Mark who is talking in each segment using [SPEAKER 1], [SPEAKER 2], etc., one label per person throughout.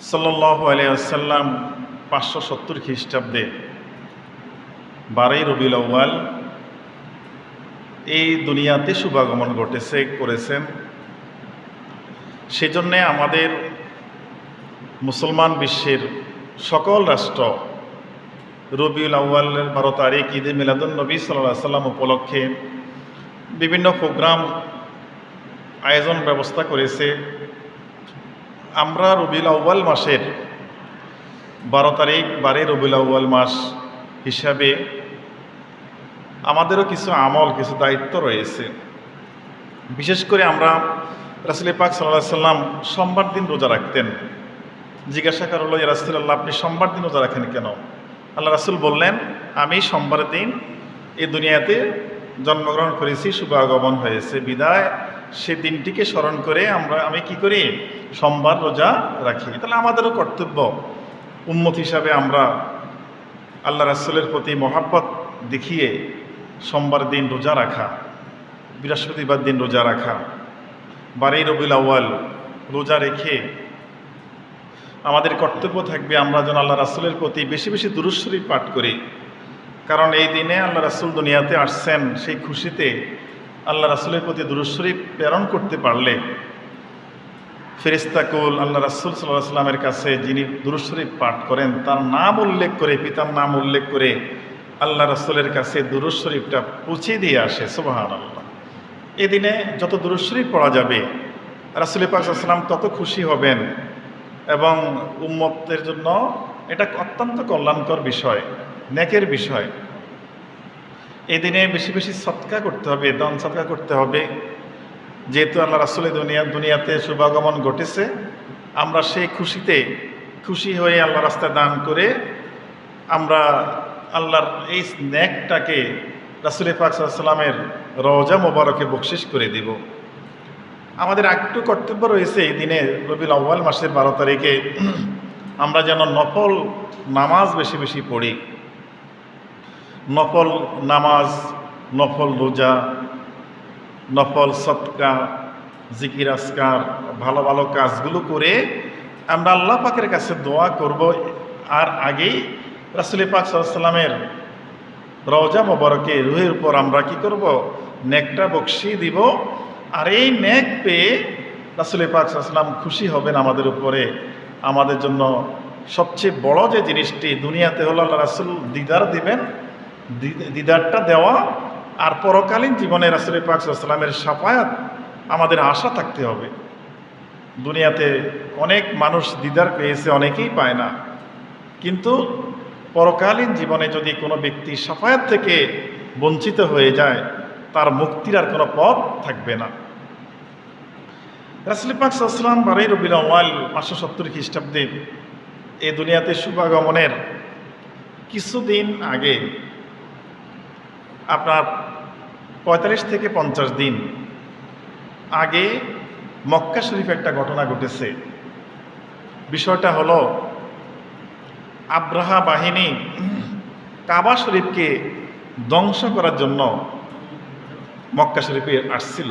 [SPEAKER 1] সাল্লাল্লাহু আলাইহি ওয়াসাল্লাম 570 খ্রিস্টাব্দে 12ই রবিউল আউয়াল এই দুনিয়াতে শুভাগমন করেছেন। সেজন্যে আমাদের মুসলমান বিশ্বের সকল রাষ্ট্র রবিউল আউয়ালের 12 তারিখ ঈদে মিলাদুন নবী সাল্লাল্লাহু আলাইহি ওয়াসাল্লাম উপলক্ষে বিভিন্ন প্রোগ্রাম আয়োজন ব্যবস্থা করেছে। আমরা রবিউল আউয়াল মাসের 12 তারিখ 12 রবিউল আউয়াল মাস হিসাবে আমাদেরও কিছু আমল, কিছু দায়িত্ব রয়েছে। বিশেষ করে আমরা রাসূল পাক সাল্লাল্লাহু আলাইহি ওয়াসাল্লাম সোমবার দিন রোজা রাখতেন। জিজ্ঞাসা করা হলো, ইয়া রাসূলুল্লাহ, আপনি সোমবার দিন রোজা রাখেন কেন? আল্লাহ রাসূল বললেন, আমি সোমবার দিন এই দুনিয়াতে জন্মগ্রহণ করেছি, শুভাগমন হয়েছে বিদায় সে দিনটিকে স্মরণ করে আমি কি করি? সোমবার রোজা রাখি। তাহলে আমাদেরও কর্তব্য উম্মত হিসাবে আমরা আল্লাহ রাসূলের প্রতি মহাব্বত দেখিয়ে সোমবার দিন রোজা রাখা, বৃহস্পতিবার দিন রোজা রাখা, 12ই রবিউল আউয়াল রোজা রেখে আমাদের কর্তব্য থাকবে আমরা যেন আল্লাহ রাসূলের প্রতি বেশি বেশি দুরূদ শরীফ পাঠ করি। কারণ এই দিনে আল্লাহ রাসূল দুনিয়াতে আসছেন, সেই খুশিতে আল্লাহ রাসূলের প্রতি দুরূদ শরীফ প্রেরণ করতে পারলে ফেরেশতাকুল আল্লাহ রাসূল সাল্লাল্লাহু আলাইহি ওয়াসাল্লামের কাছে যিনি দুরূদ শরীফ পাঠ করেন তার নাম উল্লেখ করে, পিতার নাম উল্লেখ করে আল্লাহ রাসূলের কাছে দুরূদ শরীফটা পৌঁছে দিয়ে আসে। সুবহানাল্লাহ। এই দিনে যত দুরূদ শরীফ পড়া যাবে রাসূল পাক সাল্লাল্লাহু আলাইহি ওয়াসাল্লাম তত খুশি হবেন এবং উম্মতের জন্য এটা অত্যন্ত কল্যাণকর বিষয়, নেকের বিষয়। এই দিনে বেশি বেশি সদকা করতে হবে, দান সদকা করতে হবে। যেহেতু আল্লাহ রাসূলের দুনিয়াতে শুভাগমন ঘটেছে, আমরা সেই খুশিতে খুশি হয়ে আল্লাহ রাস্তায় দান করে আমরা আল্লাহর এই নেকটাকে রাসূল পাক সাল্লাল্লাহু আলাইহি ওয়াসাল্লামের রওজা মোবারকে বকশিশ করে দিব। আমাদের একটু কর্তব্য রয়েছে এই দিনে রবিউল আউয়াল মাসের 12 তারিখে আমরা যেন নফল নামাজ বেশি বেশি পড়ি। নফল নামাজ, নফল রোজা, নফল সদকা, জিকির আজকার, ভালো ভালো কাজগুলো করে আমরা আল্লাহ পাকের কাছে দোয়া করব। আর আগেই রাসূল পাক সাল্লাল্লাহু আলাইহি ওয়াসাল্লামের রওজা মোবারকে রুহের উপর আমরা কি করব? নেকটা বকশিয়ে দিব। আর এই নেক পেয়ে রাসূল পাক সাল্লাল্লাহু আলাইহি ওয়াসাল্লাম খুশি হবেন আমাদের উপরে। আমাদের জন্য সবচেয়ে বড় যে জিনিসটি দুনিয়াতে হলো আল্লাহ রাসূল দিদার দিবেন, দিদারটা দেওয়া। আর পরকালীন জীবনে রাসূল পাক সাল্লাল্লাহু আলাইহি ওয়াসাল্লামের শাফায়াত আমাদের আশা থাকতে হবে। দুনিয়াতে অনেক মানুষ দিদার পেয়েছে, অনেকেই পায় না। কিন্তু পরকালীন জীবনে যদি কোনো ব্যক্তি শাফায়াত থেকে বঞ্চিত হয়ে যায়, তার মুক্তির আর কোনো পথ থাকবে না। রাসূল পাক সাল্লাল্লাহু আলাইহি ওয়াসাল্লাম 12ই রবিউল আউয়াল 570 খ্রিস্টাব্দে এই দুনিয়াতে শুভাগমনের কিছুদিন আগে, আপনার 45 থেকে 50 দিন আগে মক্কা শরীফে একটা ঘটনা ঘটেছে। বিষয়টা হলো, আব্রাহা বাহিনী কাবা শরীফকে ধ্বংস করার জন্য মক্কা শরীফে আসছিল।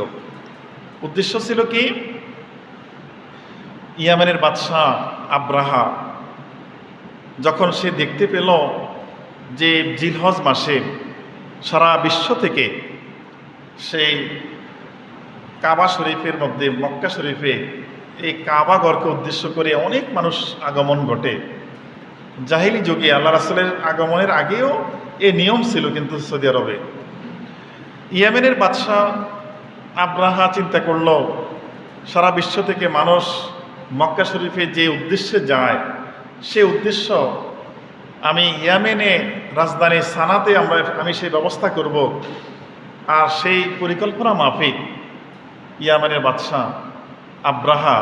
[SPEAKER 1] উদ্দেশ্য ছিল কি? ইয়ামেনের বাদশাহ আব্রাহা যখন সে দেখতে পেল যে জিলহজ মাসে সারা বিশ্ব থেকে সেই কাবা শরীফের মধ্যে মক্কা শরীফে এই কাবা ঘরকে উদ্দেশ্য করে অনেক মানুষ আগমন ঘটে। জাহিলি যুগে আল্লাহ রাসূলের আগমনের আগেও এই নিয়ম ছিল, কিন্তু সৌদি আরবে ইয়েমেনের বাদশাহ আব্রাহা চিন্তা করল সারা বিশ্ব থেকে মানুষ মক্কা শরীফে যে উদ্দেশ্যে যায়, সে উদ্দেশ্য আমি ইয়েমেনে রাজধানী সানাতে আমি সেই ব্যবস্থা করব। আর সেই পরিকল্পনা মাফিক ইয়েমেনের বাদশাহ আব্রাহা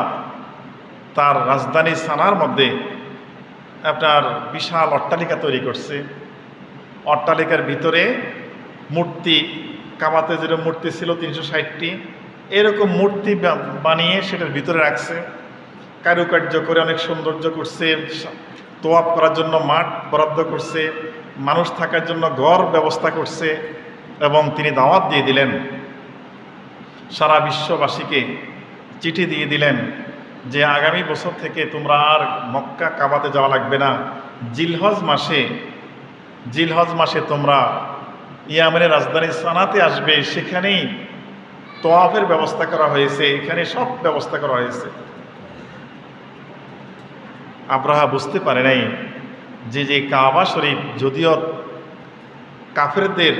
[SPEAKER 1] তার রাজধানী সানার মধ্যে আপনার বিশাল অট্টালিকা তৈরি করছে। অট্টালিকার ভিতরে মূর্তি, কাবাতে যেরকম মূর্তি ছিল 360টি, এরকম মূর্তি বানিয়ে সেটার ভিতরে রাখছে। কারুকার্য করে অনেক সৌন্দর্য করছে। তোয়াফ করার জন্য মাঠ বরাদ্দ করছে, মানুষ থাকার জন্য ঘর ব্যবস্থা করছে। এবং তিনি দাওয়াত দিয়ে দিলেন, সারা বিশ্ববাসীকে চিঠি দিয়ে দিলেন যে আগামী বছর থেকে তোমরা আর মক্কা কাবাতে যাওয়া লাগবে না, জিলহজ মাসে তোমরা ইয়ামেনের রাজধানী সানাতে আসবে, সেখানেই তোয়াফের ব্যবস্থা করা হয়েছে, এখানে সব ব্যবস্থা করা হয়েছে। আব্রাহা বুঝতে পারে নাই যে কাবা শরীফ যদিও কাফেরদের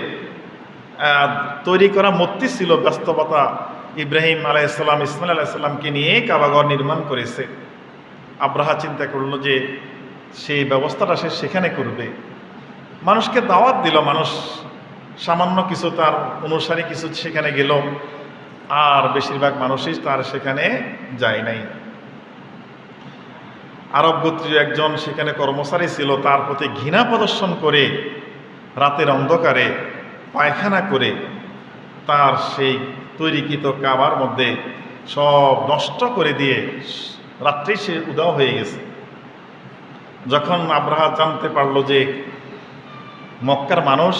[SPEAKER 1] তৈরি করা মূর্তি ছিল, বাস্তবতা ইব্রাহিম আলাইহিসসালাম ইসমাইল আলাইহিসসালামকে নিয়ে কাবাঘর নির্মাণ করেছে। আব্রাহা চিন্তা করলো যে সেই ব্যবস্থাটা সে সেখানে করবে। মানুষকে দাওয়াত দিল, মানুষ সামান্য কিছু তার অনুসারী কিছু সেখানে গেল, আর বেশিরভাগ মানুষই তার সেখানে যায় নাই। আরব গোত্রীয় একজন সেখানে কর্মচারী ছিল, তার প্রতি ঘৃণা প্রদর্শন করে রাতের অন্ধকারে পায়খানা করে তার সেই তৈরিকৃত কাবার মধ্যে সব নষ্ট করে দিয়ে রাত্রি সে উধাও হয়ে গেছে। যখন আব্রাহা জানতে পারলো যে মক্কার মানুষ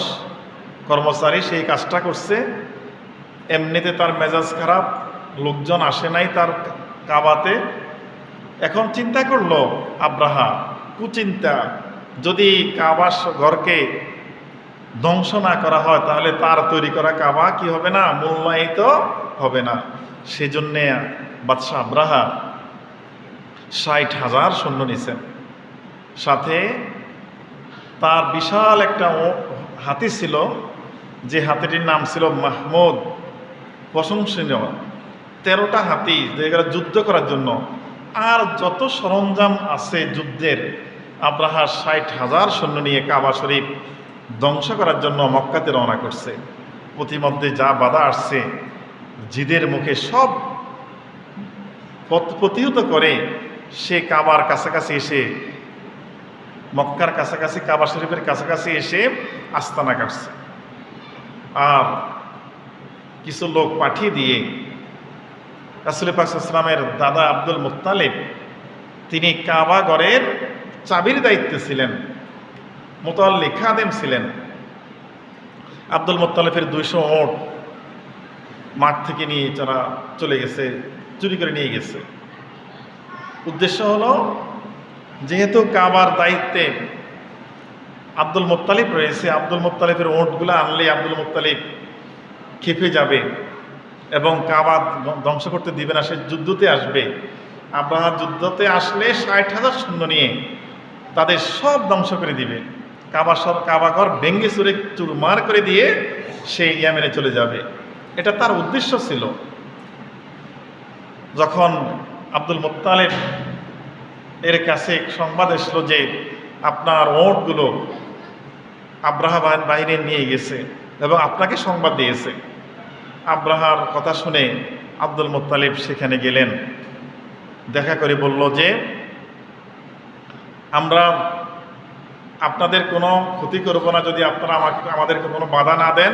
[SPEAKER 1] কর্মচারী সেই কাজটা করছে, এমনিতে তার মেজাজ খারাপ, লোকজন আসে নাই তার কাবাতে। এখন চিন্তা করলো আব্রাহা, কুচিন্তা, যদি কাবা ঘরকে ধ্বংস না করা হয় তাহলে তার তৈরি করা কাবা কি হবে না, মূল্যায়িত হবে না। সেজন্যে বাদশাহ আব্রাহা 60,000 সৈন্য নিছেন, সাথে তার বিশাল একটা হাতি ছিল, যে হাতিটির নাম ছিল মাহমুদ, প্রশংসনীয়। 13টা হাতি যেগুলো যুদ্ধ করার জন্য, আর যত সরঞ্জাম আছে যুদ্ধের, আব্রাহা 60,000 সৈন্য নিয়ে কাবা শরীফ ধ্বংস করার জন্য মক্কাতে রওনা করছে। প্রতিমধ্যে যা বাধা আসছে জিদের মুখে সব প্রতিহত করে সে কাবার কাছাকাছি এসে, মক্কার কাছাকাছি, কাবা শরীফের কাছাকাছি এসে আস্তানা কাটছে। আর কিছু লোক পাঠিয়ে দিয়ে রাসূল পাক সাল্লাল্লাহু আলাইহি ওয়াসাল্লামের দাদা আব্দুল মুত্তালিব, তিনি কাবা ঘরের চাবির দায়িত্বে ছিলেন, মুতাওয়াল্লি খাদেম ছিলেন। আব্দুল মুত্তালিবের 200 ওট মাঠ থেকে নিয়ে তারা চলে গেছে, চুরি করে নিয়ে গেছে। উদ্দেশ্য হলো, যেহেতু কাবার দায়িত্বে আব্দুল মুত্তালিব রয়েছে, আব্দুল মুত্তালিবের ওটগুলো আনলে আব্দুল মুত্তালিব খেপে যাবে এবং কাবা ধ্বংস করতে দিবে না, সে যুদ্ধতে আসবে। আব্রাহা যুদ্ধতে আসলে 60,000 সৈন্য নিয়ে তাদের সব ধ্বংস করে দিবে, কাবাঘর ভেঙ্গে চুরে চুরমার করে দিয়ে সে ইয়ামেনে চলে যাবে। এটা তার উদ্দেশ্য ছিল। যখন আব্দুল মুত্তালিব এর কাছে সংবাদ এসলো যে আপনার ওটগুলো আব্রাহা বাহিনী নিয়ে গেছে এবং আপনাকে সংবাদ দিয়েছে, আব্রাহার কথা শুনে আব্দুল মুত্তালিব সেখানে গেলেন, দেখা করে বলল যে আমরা আপনাদের কোনো ক্ষতি করব না, যদি আপনারা আমাদেরকে কোনো বাধা না দেন,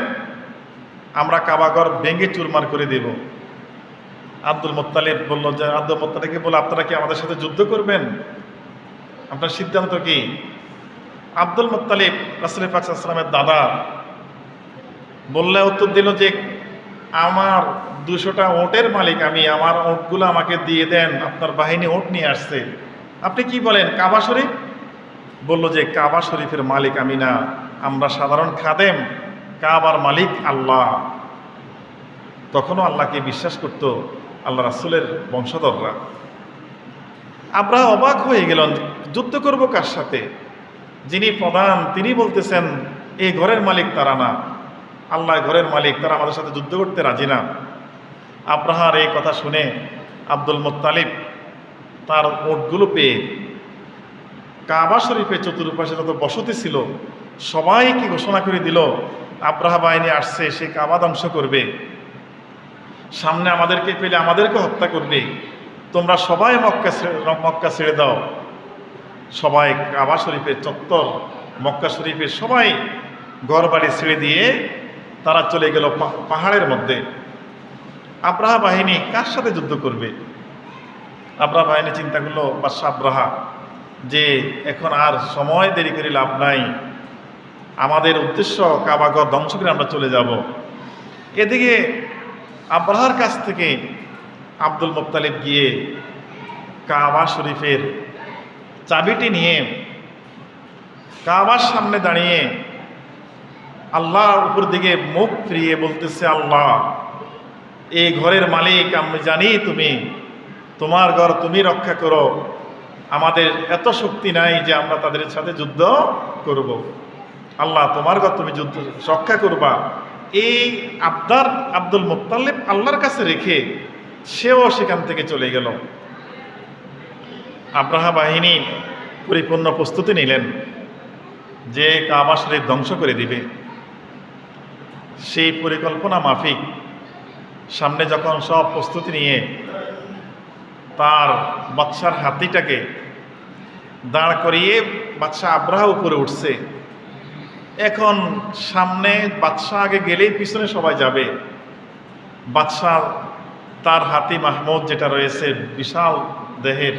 [SPEAKER 1] আমরা কাবাঘর ভেঙে চুরমার করে দেব। আব্দুল মুত্তালিব বলল যে, আব্দুল মুত্তালিবকে বলল, আপনারা কি আমাদের সাথে যুদ্ধ করবেন? আপনার সিদ্ধান্ত কি? আব্দুল মুত্তালিব রাসূল পাক সাল্লাল্লাহু আলাইহি ওয়াসাল্লামের দাদা, বললে উত্তর দিল যে আমার 200টা ওটের মালিক আমি, আমার ওটগুলো আমাকে দিয়ে দেন, আপনার বাহিনী ওট নিয়ে আসছে। আপনি কি বলেন, কাবা শরীফ? বলল যে কাবা শরীফের মালিক আমি না, আমরা সাধারণ খাদেম, কাবার মালিক আল্লাহ। তখনও আল্লাহকে বিশ্বাস করত আল্লাহ রাসূলের বংশধররা। আব্রাহা অবাক হয়ে গেলেন, যুদ্ধ করব কার সাথে? যিনি প্রধান তিনি বলতেছেন এই ঘরের মালিক তারা না, আল্লাহ ঘরের মালিক, তারা আমাদের সাথে যুদ্ধ করতে রাজি না। আব্রাহার এই কথা শুনে আব্দুল মুত্তালিব তার ওটগুলো পেয়ে কাবা শরীফের চতুর্পাশে যত বসতি ছিল সবাইকে ঘোষণা করে দিল, আব্রাহা বাহিনী আসছে, সে কাবা ধ্বংস করবে, সামনে আমাদেরকে পেলে আমাদেরকে হত্যা করবে, তোমরা সবাই মক্কা ছেড়ে দাও। সবাই কাবা শরীফের চত্বর, মক্কা শরীফের সবাই ঘর বাড়ি ছেড়ে দিয়ে তারা চলে গেল পাহাড়ের মধ্যে। আব্রাহা বাহিনী কার সাথে যুদ্ধ করবে? আব্রাহা বাহিনী চিন্তা করলো, বাদশাহ আব্রাহা, যে এখন আর সময় দেরি করে লাভ নাই, আমাদের উদ্দেশ্য কাবাঘর ধ্বংস করে আমরা চলে যাব। এদিকে আব্রাহার কাছ থেকে আব্দুল মুত্তালিব গিয়ে কাবা শরীফের চাবিটি নিয়ে কাবার সামনে দাঁড়িয়ে আল্লাহর উপর দিকে মুখ ফিরিয়ে বলতেছে, আল্লাহ, এই ঘরের মালিক আমি জানি তুমি, তোমার ঘর তুমি রক্ষা করো, আমাদের এত শক্তি নাই যে আমরা তাদের সাথে যুদ্ধ করব। আল্লাহ, তোমার ঘর তুমি যুদ্ধ রক্ষা করবা। এই আবদার আব্দুল মুত্তালিব আল্লাহর কাছে রেখে সেও সেখান থেকে চলে গেল। আব্রাহা বাহিনী পরিপূর্ণ প্রস্তুতি নিলেন যে কাবা শরীফ ধ্বংস করে দিবে। সেই পরিকল্পনা মাফিক সামনে যখন সব প্রস্তুতি নিয়ে তার বাদশার হাতিটাকে দাঁড় করিয়ে বাদশাহ আব্রাহা উপরে উঠছে। এখন সামনে বাদশাহ আগে গেলেই পিছনে সবাই যাবে। বাদশাহ তার হাতি মাহমুদ যেটা রয়েছে বিশাল দেহের,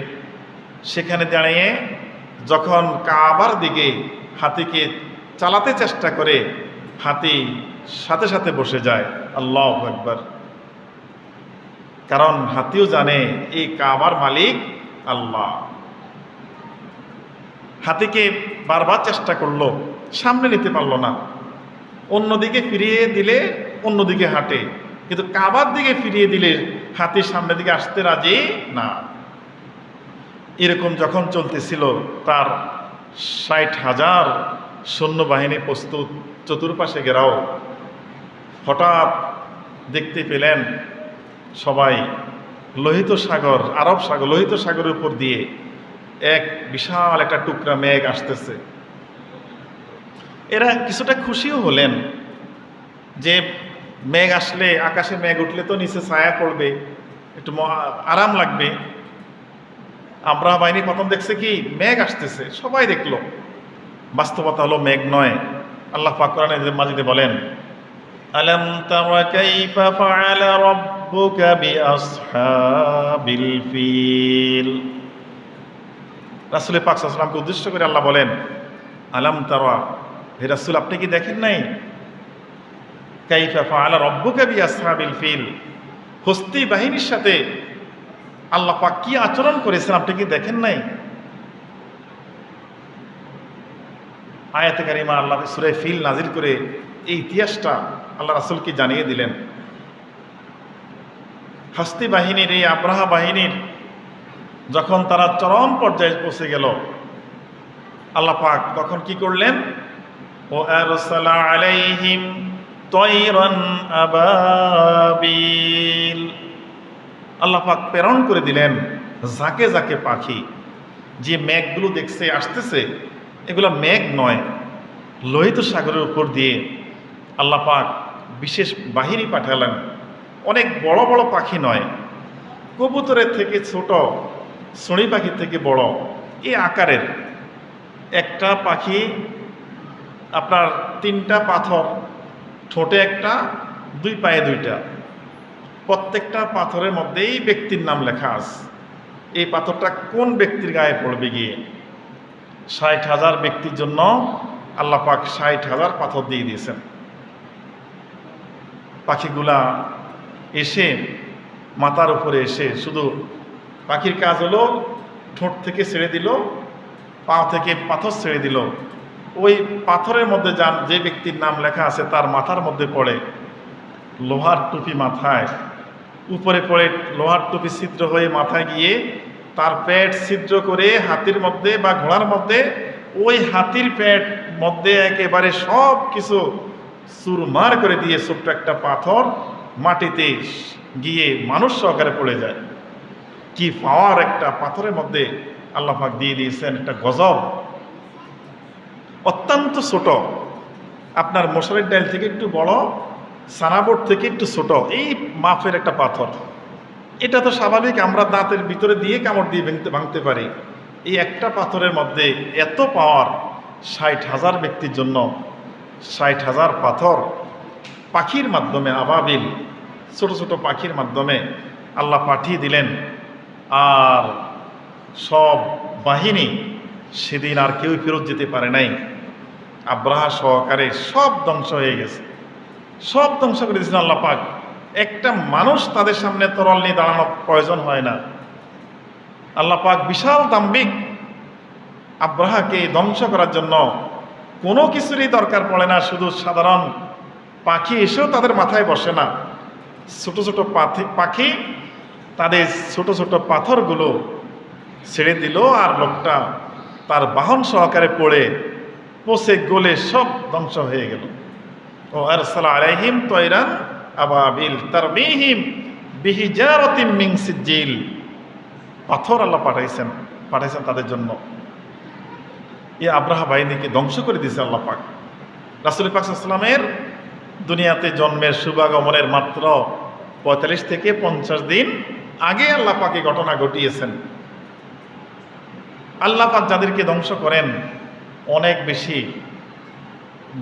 [SPEAKER 1] সেখানে দাঁড়িয়ে যখন কাবার দিকে হাতিকে চালাতে চেষ্টা করে, হাতি সাথে সাথে বসে যায়। আল্লাহু আকবার। কারণ হাতিও জানে এই কাবার মালিক আল্লাহ। হাতিকে বারবার চেষ্টা করলো, সামনে নিতে পারলো না। অন্যদিকে ফিরিয়ে দিলে অন্যদিকে হাঁটে, কিন্তু কাবার দিকে ফিরিয়ে দিলে হাতির সামনের দিকে আসতে রাজি না। এরকম যখন চলতেছিল, তার 60,000 সৈন্যবাহিনী প্রস্তুত, চতুর্পাশে ঘেরাও। হঠাৎ দেখতে পেলেন সবাই লোহিত সাগর, আরব সাগর, লোহিত সাগরের উপর দিয়ে এক বিশাল একটা টুকরা মেঘ আসতেছে। এরা কিছুটা খুশিও হলেন যে মেঘ আসলে, আকাশে মেঘ উঠলে তো নিচে ছায়া পড়বে, একটু আরাম লাগবে। আব্রাহা বাহিনী প্রথম দেখছে কি মেঘ আসতেছে, সবাই দেখলো। বাস্তবতা হলো মেঘ নয়। আল্লাহ পাক কোরআনে মাজিদে বলেন, আলাম তারা কাইফা ফাআলা রাব্বুকা বিআসহাবিল ফিল। রাসূল পাক সাল্লাল্লাহু আলাইহি ওয়াসাল্লামকে উদ্দেশ্য করে আল্লাহ বলেন, আলাম তারা, হে রাসূল আপনি কি দেখেন নাই, কাইফা ফাআলা রাব্বুকা বিআসহাবিল ফিল, হস্তি বাহিনীর সাথে আল্লাহ পাক কি আচরণ করেছেন আপনি কি দেখেন নাই? আয়াতে কারিমা আল্লাহ সূরা ফিল নাজিল করে এই ইতিহাসটা আল্লাহ রাসূলকে জানিয়ে দিলেন। হস্তি বাহিনীর, এই আব্রাহা বাহিনীর যখন তারা চরম পর্যায়ে পৌঁছে গেল, আল্লাহ পাক তখন কি করলেন, ও আরসালা আলাইহিম তায়রান আবাবিল, আল্লাহ পাক প্রেরণ করে দিলেন ঝাঁকে ঝাঁকে পাখি। যে মেঘগুলো দেখছে আসতেছে, এগুলো মেঘ নয়, লোহিত সাগরের উপর দিয়ে আল্লাহ পাক বিশেষ বাহিনী পাঠালেন। অনেক বড় বড় পাখি নয়, কবুতরের থেকে ছোট, চড়ুই পাখির থেকে বড়, এই আকারের একটা পাখি। আপনার 3টা পাথর, ঠোঁটে একটা, 2 পায়ে 2টা, প্রত্যেকটা পাথরের মধ্যেই ব্যক্তির নাম লেখা আছে। এই পাথরটা কোন ব্যক্তির গায়ে পড়বে গিয়ে 60,000 ব্যক্তির জন্য আল্লাহ পাক 60,000 পাথর দিয়ে দিয়েছেন। পাখিগুলা এসে মাথার উপরে এসে, শুধু পাখির কাজ হলো ঠোঁট থেকে ছেড়ে দিল, পা থেকে পাথর ছেড়ে দিল, ওই পাথরের মধ্যে যান যে ব্যক্তির নাম লেখা আছে তার মাথার মধ্যে পড়ে। লোহার টুপি মাথায় উপরে পড়ে, লোহার টুপি ছিদ্র হয়ে মাথায় গিয়ে তার পেট ছিদ্র করে হাতির মধ্যে বা ঘোড়ার মধ্যে, ওই হাতির পেট মধ্যে একেবারে সব কিছু চুরমার করে দিয়ে ছোট্ট একটা পাথর মাটিতে গিয়ে মানুষ সহকারে পড়ে যায়। কি পাওয়ার একটা পাথরের মধ্যে আল্লাহ পাক দিয়ে দিয়েছেন একটা গজব। অত্যন্ত ছোট, আপনার মশারির ডাল থেকে একটু বড়, সানাবোর্ড থেকে একটু ছোট, এই মাপের একটা পাথর। এটা তো স্বাভাবিক, আমরা দাঁতের ভিতরে দিয়ে কামড় দিয়ে ভাঙতে পারি। এই একটা পাথরের মধ্যে এত পাওয়ার, 60,000 ব্যক্তির জন্য 60,000 পাথর পাখির মাধ্যমে, আবাবিল ছোট ছোট পাখির মাধ্যমে আল্লাহ পাঠিয়ে দিলেন। আর সব বাহিনী সেদিন আর কেউ ফেরত যেতে পারে নাই। আব্রাহা সহকারে সব ধ্বংস হয়ে গেছে, সব ধ্বংস করে দিয়েছেন আল্লাহ পাক। একটা মানুষ তাদের সামনে তরল নিয়ে দাঁড়ানোর প্রয়োজন হয় না। আল্লাহ পাক বিশাল দাম্ভিক আব্রাহাকে ধ্বংস করার জন্য কোনো কিছুরই দরকার পড়ে না, শুধু সাধারণ পাখি এসেও তাদের মাথায় বসে না। ছোট ছোট পাখি তাদের ছোট ছোট পাথরগুলো ছেড়ে দিল, আর লোকটা তার বাহন সহকারে পড়ে পচে গলে সব ধ্বংস হয়ে গেল। ও আরসালা আলাইহিম তয়রান আবাবিল তারমিহিম বিহিজারাতিম মিন সিজিল। পাথর আল্লাহ পাঠাইছেন তাদের জন্য। এই আব্রাহা বাহিনীকে ধ্বংস করে দিয়েছে আল্লাহ পাক। রাসূল পাক সাল্লাল্লাহু আলাইহি ওয়াসাল্লামের দুনিয়াতে জন্মের শুভাগমনের মাত্র ৪৫ থেকে ৫০ দিন আগে আল্লাহ পাক এই ঘটনা ঘটিয়েছেন। আল্লাহ পাক যাদেরকে ধ্বংস করেন অনেক বেশি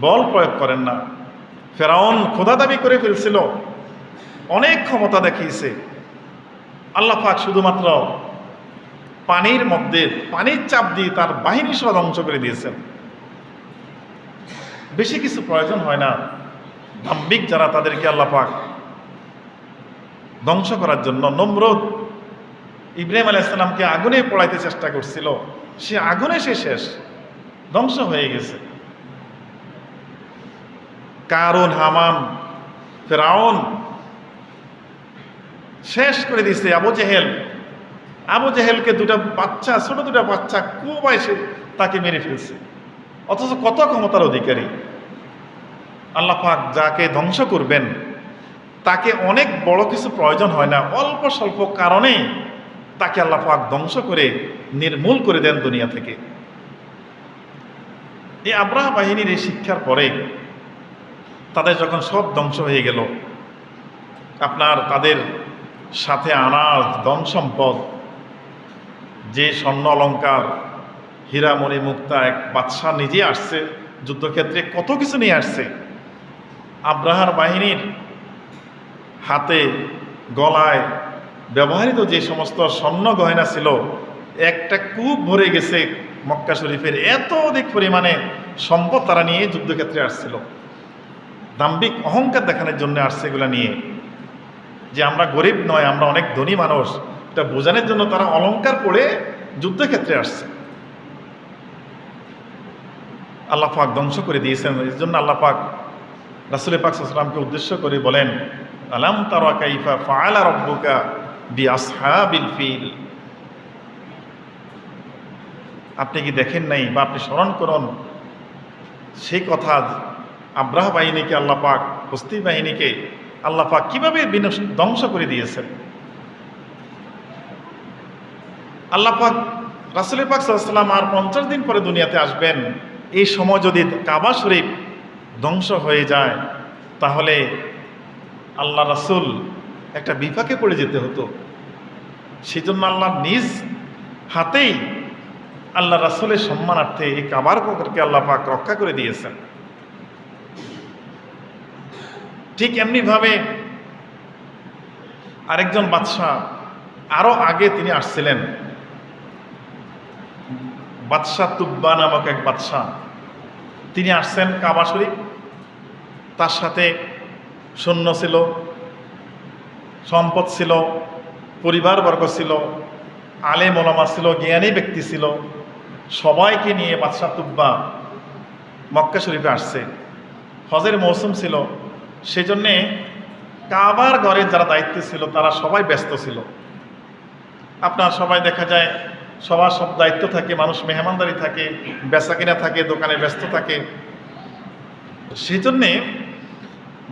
[SPEAKER 1] বল প্রয়োগ করেন না। ফেরাউন খোদা দাবি করে ফেলছিল, অনেক ক্ষমতা দেখিয়েছে। আল্লাহ পাক শুধুমাত্র পানির মধ্যে পানির চাপ দিয়ে তার বাহিনী সহ ধ্বংস করে দিয়েছেন। বেশি কিছু প্রয়োজন হয় না। দাম্ভিক যারা তাদেরকে আল্লাহ পাক ধ্বংস করার জন্য, নমরুদ ইব্রাহিম আলাইহিস সালামকে আগুনে পোড়াইতে চেষ্টা করছিল, সে আগুনে সে শেষ, ধ্বংস হয়ে গেছে। কারুন, হামান, ফেরাউন শেষ করে দিয়েছে। আবু জেহেলকে ছোট দুটা বাচ্চা কুবায় সে তাকে মেরে ফেলছে, অথচ কত ক্ষমতার অধিকারী। আল্লাহ পাক যাকে ধ্বংস করবেন তাকে অনেক বড় কিছু প্রয়োজন হয় না, অল্প স্বল্প কারণে তাকে আল্লাহ পাক ধ্বংস করে নির্মূল করে দেন দুনিয়া থেকে। এই আব্রাহা বাহিনীর এই শিক্ষার পরে তাদের যখন সব ধ্বংস হয়ে গেল, তাদের সাথে আনা ধন সম্পদ, যে স্বর্ণ অলঙ্কার, হীরামণি মুক্তা, এক বাদশাহ নিজে আসছে যুদ্ধক্ষেত্রে, কত কিছু নিয়ে আসছে। আব্রাহার বাহিনীর হাতে গলায় ব্যবহৃত যে সমস্ত স্বর্ণ গয়না ছিল, একটা কূপ ভরে গেছে মক্কা শরীফের। এত অধিক পরিমাণে সম্পদ তারা নিয়ে যুদ্ধক্ষেত্রে আসছিল। দাম্ভিক অহংকার দেখানোর জন্য আসছে এগুলা নিয়ে, যে আমরা গরিব নয়, আমরা অনেক ধনী মানুষ, এটা বোঝানোর জন্য তারা অলংকার পরে যুদ্ধক্ষেত্রে আসছে। আল্লাহ পাক ধ্বংস করে দিয়েছেন। এই জন্য আল্লাহ পাক রাসূল পাক সাল্লাল্লাহু আলাইহি ওয়াসাল্লামকে উদ্দেশ্য করে বলেন, আলাম তারা কাইফা ফাআলা রাব্বুকা বিআসহাবিল ফিল। আপনি কি দেখেন নাই, বা আপনি স্মরণ করুন সেই কথা, আব্রাহা বাহিনীকে আল্লাহ পাক, হস্তি বাহিনীকে আল্লাহ পাক কিভাবে ধ্বংস করে দিয়েছেন। আল্লাহ পাক রাসূল পাক সাল্লাল্লাহু আলাইহি ওয়াসাল্লাম আর ৫০ দিন পরে দুনিয়াতে আসবেন। এই সময় যদি কাবা শরীফ ধ্বংস হয়ে যায়, তাহলে আল্লাহ রাসূল একটা বিপাকে পড়ে যেতে হতো। সেই জন্য আল্লাহ নিজ হাতেই আল্লাহ রাসূলের সম্মানার্থে এই কাবার পক্ষকে আল্লাহ পাক রক্ষা করে দিয়েছেন। ঠিক এমনিভাবে আরেকজন বাদশাহ আরো আগে তিনি আসছিলেন, বাদশাহ তুব্বা নামক এক বাদশাহ। তিনি আসছেন কাবা শরীফ, তার সাথে সৈন্য ছিল, সম্পদ ছিল, পরিবারবর্গ ছিল, আলেম ওলামা ছিল, জ্ঞানী ব্যক্তি ছিল। সবাইকে নিয়ে বাদশাহ তুব্বা মক্কা শরীফে আসছে। হজের মৌসুম ছিল, সেজন্যে কাবার ঘরে যারা দায়িত্বে ছিল তারা সবাই ব্যস্ত ছিল। আপনার সবাই দেখা যায় সবার সব দায়িত্ব থাকে, মানুষ মেহমানদারি থাকে, বেচাকিনা থাকে, দোকানে ব্যস্ত থাকে। সেই জন্যে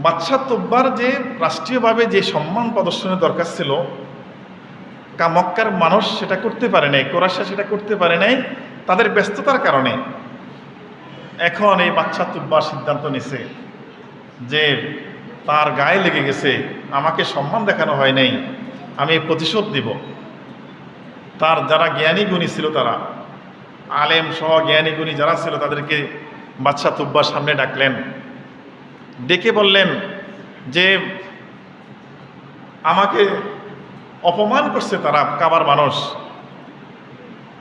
[SPEAKER 1] বাদশাহ তুব্বার যে রাষ্ট্রীয়ভাবে যে সম্মান প্রদর্শনের দরকার ছিল, মক্কার মানুষ সেটা করতে পারে নাই, কোরাইশরা সেটা করতে পারে নাই তাদের ব্যস্ততার কারণে। এখন এই বাদশাহ তুব্বা সিদ্ধান্ত নিছে যে তার গায়ে লেগে গেছে, আমাকে সম্মান দেখানো হয় নাই, আমি প্রতিশোধ দিব। তার যারা জ্ঞানী গুণী ছিল, তারা আলেম সহ জ্ঞানী গুণী যারা ছিল, তাদেরকে বাদশাহ তুব্বার সামনে ডাকলেন, ডেকে বললেন যে আমাকে অপমান করছে তারা, কাবার মানুষ।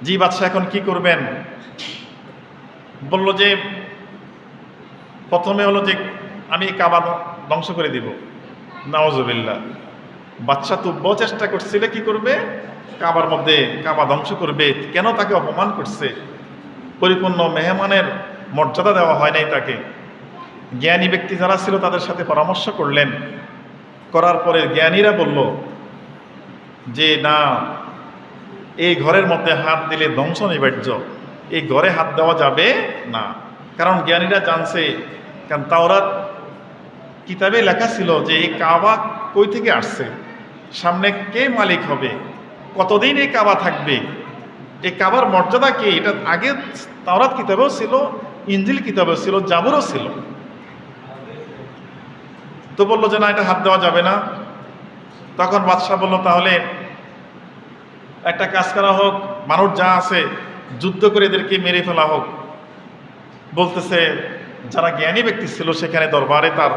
[SPEAKER 1] জি বাদশাহ, এখন কি করবেন? বলল যে প্রথমে হলো যে আমি কাবা ধ্বংস করে দিব। নাউজুবিল্লাহ। বাদশাহ তুব্বাও চেষ্টা করছিল কি করবে, কাবার মধ্যে কাবা ধ্বংস করবে, কেন তাকে অপমান করছে, পরিপূর্ণ মেহমানের মর্যাদা দেওয়া হয় নাই তাকে। জ্ঞানী ব্যক্তি যারা ছিল তাদের সাথে পরামর্শ করলেন, করার পরে জ্ঞানীরা বলল যে না, এই ঘরের মধ্যে হাত দিলে ধ্বংস নিবার্য, এই ঘরে হাত দেওয়া যাবে না। কারণ জ্ঞানীরা জানছে, কারণ তাওরাত কিতাবে লেখা ছিল যে এই কাবা কই থেকে আসছে, সামনে কে মালিক হবে, কতদিন এই কাবা থাকবে, এই কাবার মর্যাদা কি, এটা আগে তাওরাত কিতাবেও ছিল, ইনজিল কিতাবেও ছিল, জাবুরও ছিল। তো বললো যে না, এটা হাত দেওয়া যাবে না। তখন বাদশাহ বলল তাহলে একটা কাজ করা হোক, মানুষ যা আছে যুদ্ধ করে এদেরকে মেরে ফেলা হোক। বলতেছে যারা জ্ঞানী ব্যক্তি ছিল সেখানে দরবারে তার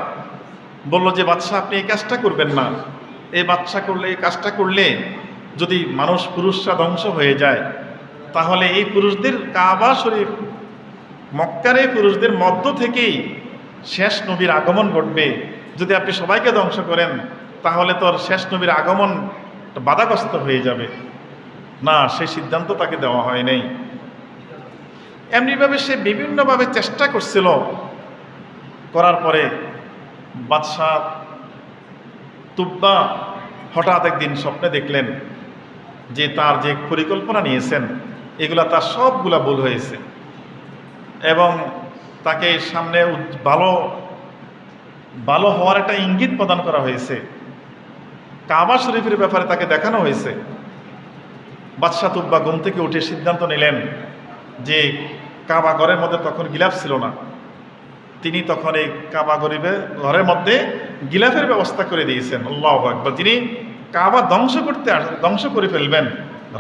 [SPEAKER 1] বলল যে বাদশাহ আপনি এই কাজটা করবেন না, এই কাজটা করলে যদি মানুষ পুরুষরা ধ্বংস হয়ে যায় তাহলে এই পুরুষদের কাবা শরীফ মক্কার এই পুরুষদের মধ্য থেকেই শেষ নবীর আগমন ঘটবে। যদি আপনি সবাইকে ধ্বংস করেন তাহলে তোর শেষ নবীর আগমন বাধাগ্রস্ত হয়ে যাবে। না, সেই সিদ্ধান্ত তাকে দেওয়া হয় নাই। এমনিভাবে সে বিভিন্নভাবে চেষ্টা করছিল, করার পরে বাদশাহ তুব্বা হঠাৎ একদিন স্বপ্নে দেখলেন যে তার যে পরিকল্পনা নিয়েছেন এগুলা তার সবগুলা ভুল হয়েছে, এবং তাকে সামনে ভালো ভালো হওয়ার একটা ইঙ্গিত প্রদান করা হয়েছে, কাবা শরীফের ব্যাপারে তাকে দেখানো হয়েছে। বাদশাহ তুব্বা ঘুম থেকে উঠে সিদ্ধান্ত নিলেন যে কাবা ঘরের মধ্যে তখন গিলাফ ছিল না, তিনি তখন এই কাবা ঘরের মধ্যে গিলাফের ব্যবস্থা করে দিয়েছেন। আল্লাহু আকবার। তিনি কাবা ধ্বংস করে ফেলবেন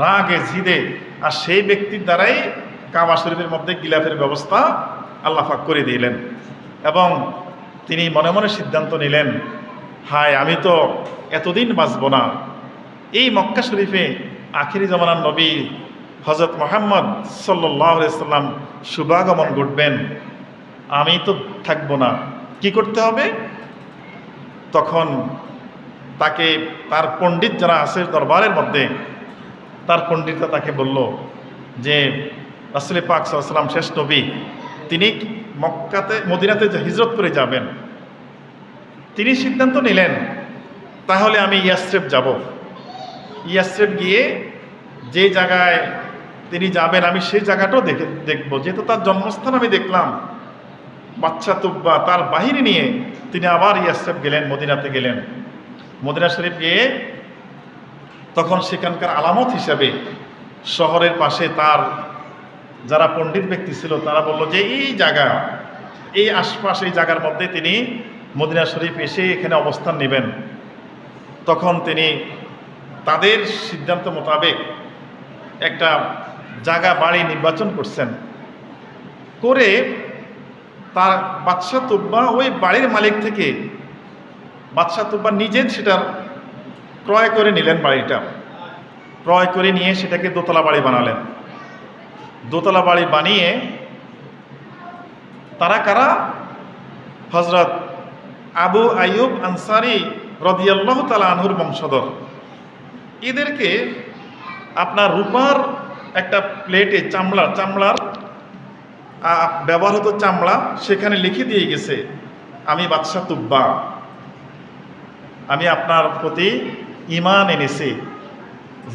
[SPEAKER 1] রাগে জিদে, আর সেই ব্যক্তির দ্বারাই কাবা শরীফের মধ্যে গিলাফের ব্যবস্থা আল্লাহ পাক করে দিলেন। এবং তিনি মনে মনে সিদ্ধান্ত নিলেন, হায় আমি তো এতদিন বাঁচব না, এই মক্কা শরীফে আখিরি জামানার নবী হযরত মুহাম্মদ সাল্লাল্লাহু আলাইহি সাল্লাম শুভাগমন ঘটবেন, আমি তো থাকব না, কি করতে হবে? তখন তাকে তার পণ্ডিত যারা আছে দরবারের মধ্যে, তার পণ্ডিতরা তাকে বলল যে রাসূল পাক সাল্লাল্লাহু আলাইহি ওয়াসাল্লাম শেষ নবী, তিনি মদিনাতে হিজরত করে যাবেন। তিনি সিদ্ধান্ত নিলেন তাহলে আমি ইয়াসরিব যাব, ইয়াসরিব গিয়ে যে জায়গায় তিনি যাবেন আমি সেই জায়গাটাও দেখব, যেহেতু তার জন্মস্থান আমি দেখলাম। বাচ্চা তুব্বা তার বাহিনী নিয়ে তিনি আবার ইয়াসরিব গেলেন, মদিনাতে গেলেন। মদিনা শরীফ গিয়ে তখন সেখানকার আলামত হিসাবে শহরের পাশে তার যারা পণ্ডিত ব্যক্তি ছিল তারা বলল যে এই জায়গা, এই আশপাশ, এই জায়গার মধ্যে তিনি মদিনা শরীফ এসে এখানে অবস্থান নেবেন। তখন তিনি তাদের সিদ্ধান্ত মোতাবেক একটা জায়গা বাড়ি নির্বাচন করছেন, করে তার বাদশাহ তুব্বা ওই বাড়ির মালিক থেকে বাদশাহ তুব্বা নিজে সেটার ক্রয় করে নিলেন। বাড়িটা ক্রয় করে নিয়ে সেটাকে দোতলা বাড়ি বানালেন। দোতলা বাড়ি বানিয়ে তারা কারা? হযরত আবু আইয়ুব আনসারী রাদিয়াল্লাহু তাআলা আনহুর বংশধর। এদেরকে আপনার রূপার একটা প্লেটে চামড়ার ব্যবহার হতো চামড়া, সেখানে লিখে দিয়ে গেছে, আমি বাদশাহ তুব্বা, আমি আপনার প্রতি ঈমান এনেছি,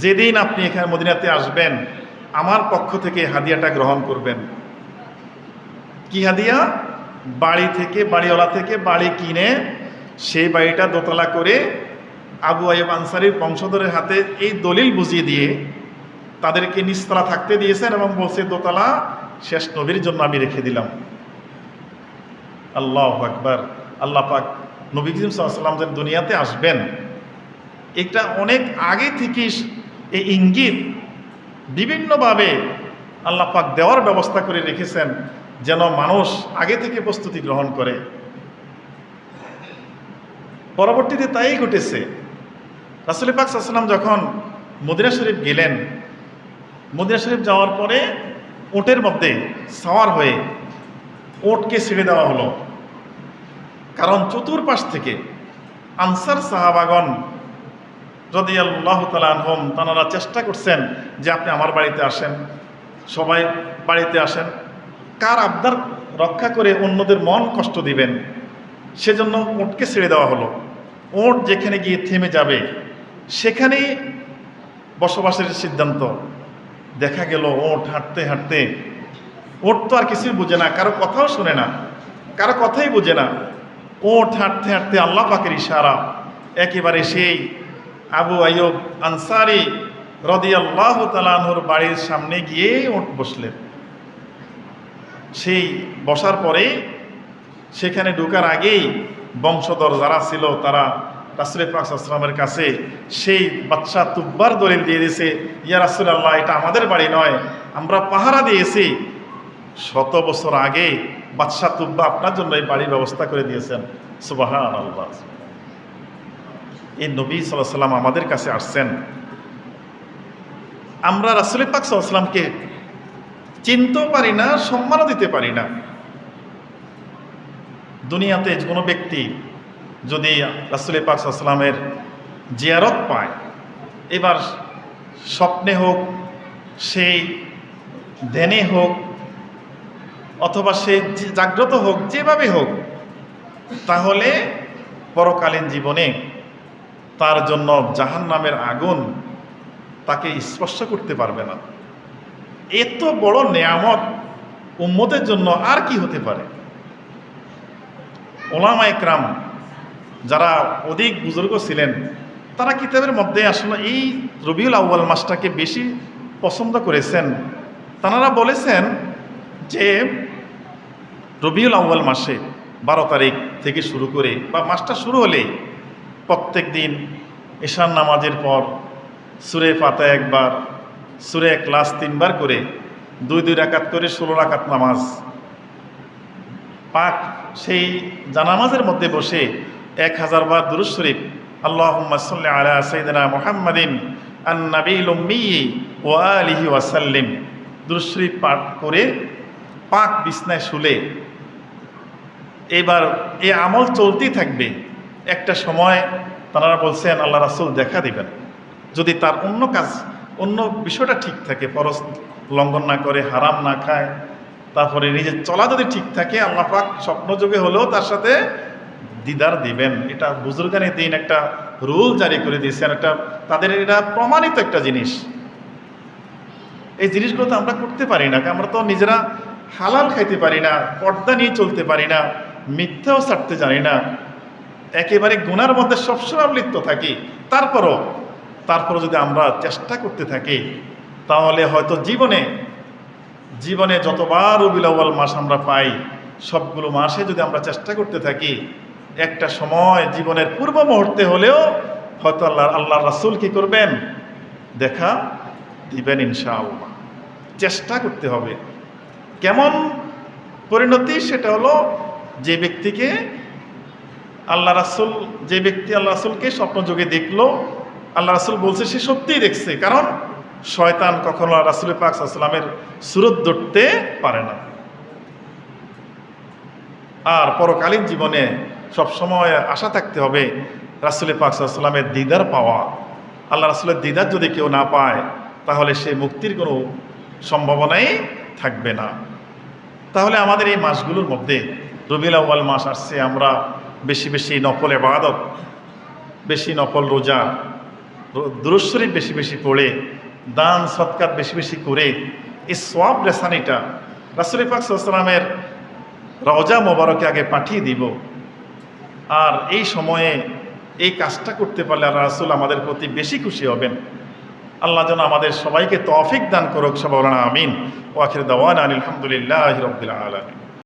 [SPEAKER 1] যেদিন আপনি এখানে মদিনাতে আসবেন আমার পক্ষ থেকে হাদিয়াটা গ্রহণ করবেন। কি হাদিয়া? বাড়িওয়ালা থেকে বাড়ি কিনে সেই বাড়িটা দোতলা করে আবু আইয়ুব আনসারীর বংশধরের হাতে এই দলিল বুঝিয়ে দিয়ে তাদেরকে নিচতলা থাকতে দিয়েছেন এবং বলছে দোতলা শেষ নবীর জন্য আমি রেখে দিলাম। আল্লাহু আকবার। আল্লাহ পাক নবী করিম সাল্লাল্লাহু আলাইহি ওয়াসাল্লাম যে দুনিয়াতে আসবেন এটা অনেক আগে থেকে এই ইঙ্গিত বিভিন্নভাবে আল্লাহ পাক দেওয়ার ব্যবস্থা করে রেখেছেন, যেন মানুষ আগে থেকে প্রস্তুতি গ্রহণ করে। পরবর্তীতে তাই ঘটেছে। রাসূল পাক সাল্লাল্লাহু আলাইহি ওয়াসাল্লাম যখন মদিনা শরীফ গেলেন, মদিনা শরীফ যাওয়ার পরে উটের মধ্যে সাওয়ার হয়ে উটকে ছেড়ে দেওয়া হলো, কারণ চতুর্পাশ থেকে আনসার সাহাবাগণ রাদিয়াল্লাহু তাআলা আনহুম, তারা চেষ্টা করছেন যে আপনি আমার বাড়িতে আসেন, সবাই বাড়িতে আসেন। কার আবদার রক্ষা করে অন্যদের মন কষ্ট দিবেন, সেজন্য উটকে ছেড়ে দেওয়া হলো। উট যেখানে গিয়ে থেমে যাবে সেখানেই বসবাসের সিদ্ধান্ত। দেখা গেল উট হাঁটতে হাঁটতে, উট তো আর কিছুই বুঝে না, কারো কথাও শুনে না, কারো কথাই বুঝে না। উট হাঁটতে হাঁটতে আল্লাহ পাকের ইশারা একেবারে সেই আবু আইয়ুব আনসারী রাদিয়াল্লাহু তাআলা আনহুর বাড়ির সামনে গিয়ে উট বসলেন। সেই বসার পরে সেখানে ঢোকার আগেই বংশধর যারা ছিল তারা রাসূল পাক সাল্লাল্লাহু আলাইহি ওয়াসাল্লামের কাছে সেই বাদশা তুব্বার দলিল দিয়ে দিয়েছে, ইয়া রাসূলুল্লাহ, এটা আমাদের বাড়ি নয়, আমরা পাহারা দিয়েছি, 100 বছর আগে বাদশা তুব্বা আপনার জন্য এই বাড়ির ব্যবস্থা করে দিয়েছেন। সুবহানাল্লাহ। এই নবী সাল্লাল্লাহু আলাইহি ওয়াসাল্লাম আমাদের কাছে আসছেন, আমরা রাসূল পাক সাল্লাল্লাহু আলাইহি ওয়াসাল্লামকে চিনতেও পারি না, সম্মানও দিতে পারি না। দুনিয়াতে কোনো ব্যক্তি যদি রাসূল পাক সাল্লাল্লাহু আলাইহি ওয়াসাল্লামের জিয়ারত পায়, এবার স্বপ্নে হোক, সেই ধ্যানে হোক, অথবা সে জাগ্রত হোক, যেভাবে হোক, তাহলে পরকালীন জীবনে তার জন্য জাহান্নামের আগুন তাকে স্পর্শ করতে পারবে না। এত বড় নেয়ামত উম্মতের জন্য আর কি হতে পারে? ওলামা ইকরাম যারা অধিক বুজুর্গ ছিলেন, তারা কিতাবের মধ্যে আসলে এই রবিউল আউয়াল মাসটাকে বেশি পছন্দ করেছেন। তারা বলেছেন যে রবিউল আউয়াল মাসে 12 তারিখ থেকে শুরু করে বা মাসটা শুরু হলে প্রত্যেক দিন ঈশান নামাজের পর সূরা ফাতিহা একবার, সূরা ইখলাস 3 বার করে, 2 রাকাত করে 16 রাকাত নামাজ পাক সেই জানামাজের মধ্যে বসে 1000 বার দুরূদ শরীফ, আল্লাহুম্মা সাল্লি আলা সাইয়্যিদিনা মুহাম্মাদিন আন-নাবিয়্যিল উম্মি ওয়া আলিহি ওয়া সাল্লিম দুরূদ শরীফ পাঠ করে পাক বিছনায় শুলে এবার এই আমল চলতেই থাকবে। একটা সময় তারা বলছেন আল্লাহ রাসূল দেখা দিবেন, যদি তার অন্য কাজ, অন্য বিষয়টা ঠিক থাকে, ফরজ লঙ্ঘন না করে, হারাম না খায়, তারপরে নিজের চলা যদি ঠিক থাকে, আল্লাহ পাক স্বপ্নযোগে হলেও তার সাথে দিদার দিবেন। এটা বুজুর্গানি দিন একটা রুল জারি করে দিয়েছেন, একটা তাদের এটা প্রমাণিত একটা জিনিস। এই জিনিসগুলো তো আমরা করতে পারি না, আমরা তো নিজেরা হালাল খাইতে পারি না, পর্দা নিয়ে চলতে পারি না, মিথ্যাও ছাড়তে জানি না, একেবারে গুনার মধ্যে সবসময় লিপ্ত থাকি। তারপরও যদি আমরা চেষ্টা করতে থাকি, তাহলে হয়তো জীবনে যতবার রবিউল আউয়াল মাস আমরা পাই, সবগুলো মাসে যদি আমরা চেষ্টা করতে থাকি, একটা সময় জীবনের পূর্ব মুহূর্তে হলেও হয়তো আল্লাহ রাসূল কি করবেন? দেখা দিবেন ইনশাআল্লাহ। চেষ্টা করতে হবে। কেমন পরিণতি? সেটা হলো যে ব্যক্তি আল্লাহ রাসূলকে স্বপ্নযোগে দেখলো, আল্লাহ রাসূল বলছে সে সত্যিই দেখছে, কারণ শয়তান কখনো রাসূল পাক সাল্লাল্লাহু আলাইহি ওয়াসাল্লামের সুরত ধরতে পারে না। আর পরকালীন জীবনে সবসময় আশা থাকতে হবে রাসূল পাক সাল্লাল্লাহু আলাইহি ওয়াসাল্লামের দিদার পাওয়া। আল্লাহ রাসূলের দিদার যদি কেউ না পায়, তাহলে সে মুক্তির কোনো সম্ভাবনাই থাকবে না। তাহলে আমাদের এই মাসগুলোর মধ্যে রবিউল আউয়াল মাস আসছে, আমরা বেশি বেশি নফল ইবাদত, বেশি নফল রোজা, দুরূদ শরীফ বেশি বেশি পড়ে, দান সদকাত বেশি বেশি করে এই সওয়াব রেসানিটা রাসূল পাক সাল্লাল্লাহু আলাইহি ওয়াসাল্লামের রওজা মোবারকে আগে পাঠিয়ে দিব। আর এই সময়ে এই কাজটা করতে পারলে আল্লাহ রাসূল আমাদের প্রতি বেশি খুশি হবেন। আল্লাহ যেন আমাদের সবাইকে তৌফিক দান করুক। সবাই বলেন আমিন। ওয়া আখিরু দাওয়ানা আলহামদুলিল্লাহি রাব্বিল আলামিন।